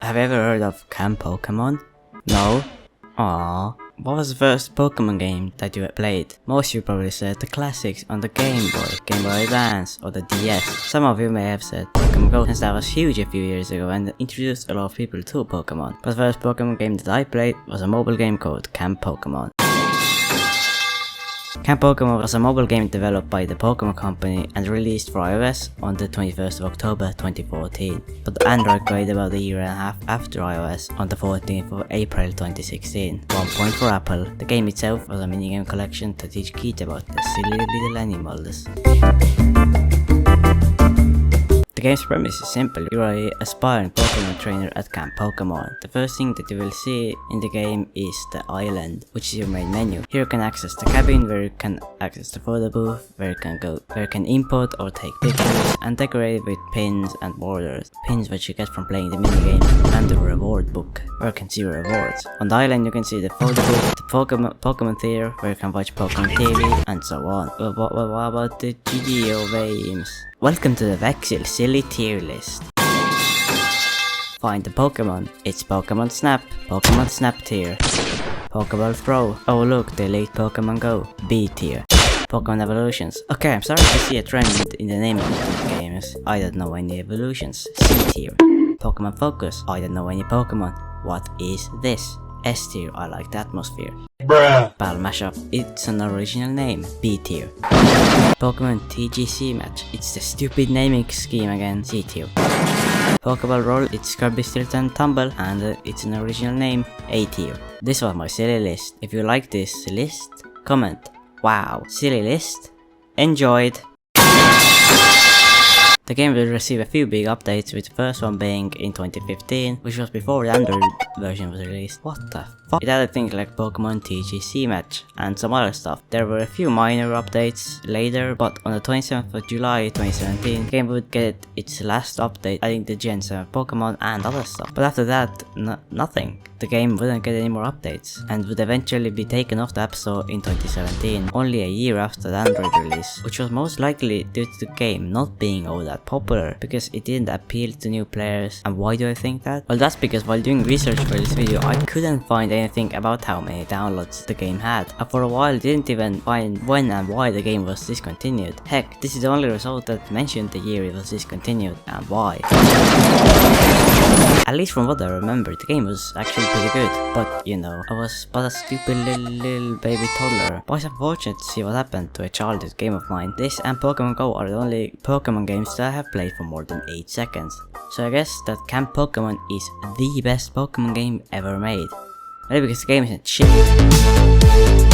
Have you ever heard of Camp Pokémon? No? Aww. What was the first Pokemon game that you played? Most of you probably said the classics on the Game Boy Advance, or the DS. Some of you may have said Pokemon Go, since that was huge a few years ago and introduced a lot of people to Pokemon. But the first Pokemon game that I played was a mobile game called Camp Pokémon. Camp Pokémon was a mobile game developed by the Pokémon Company and released for iOS on the 21st of October 2014, but Android got it about a year and a half after iOS on the 14th of April 2016. 1 point for Apple. The game itself was a minigame collection to teach kids about the silly little animals. The game's premise is simple. You are an aspiring Pokemon trainer at Camp Pokémon. The first thing that you will see in the game is the island, which is your main menu. Here you can access the cabin, where you can access the photo booth, where you can input or take pictures, and decorate with pins and borders. Pins which you get from playing the minigame, and the reward book, where you can see rewards. On the island you can see the photo booth, the Pokemon Theater, where you can watch Pokemon TV, and so on. What about the GGO games? Welcome to the Vexil Silly Tier List. Find the Pokemon. It's Pokemon Snap Tier. Pokeball Throw. Oh look, the Elite Pokemon Go, B Tier. Pokemon Evolutions. Okay, I'm starting to see a trend in the name of these games. I don't know any evolutions, C Tier. Pokemon Focus. I don't know any Pokemon. What is this? S Tier. I like the atmosphere. Bruh. Battle Mashup. It's an original name, B Tier. Pokemon TGC Match. It's the stupid naming scheme again, C Tier. Pokeball Roll. It's Kirby Tilt and Tumble, and it's an original name, A Tier. This was my silly list. If you like this list, comment. Wow, silly list. Enjoyed. The game will receive a few big updates, with the first one being in 2015, which was before the Android version was released. What the fuck? It added things like Pokemon TGC Match and some other stuff. There were a few minor updates later, but on the 27th of July 2017, the game would get its last update, adding the Gen 7 Pokemon and other stuff. But after that, nothing. The game wouldn't get any more updates, and would eventually be taken off the App Store in 2017, only a year after the Android release, which was most likely due to the game not being all that popular, because it didn't appeal to new players. And why do I think that? Well, that's because while doing research for this video, I couldn't find anything about how many downloads the game had, and for a while didn't even find when and why the game was discontinued. Heck, this is the only result that mentioned the year it was discontinued and why. At least from what I remember, the game was actually pretty good, but you know, I was but a stupid little baby toddler. But it's unfortunate to see what happened to a childhood game of mine. This and Pokemon Go are the only Pokemon games that I have played for more than 8 seconds. So I guess that Camp Pokémon is the best Pokemon game ever made. Maybe because the game isn't shit.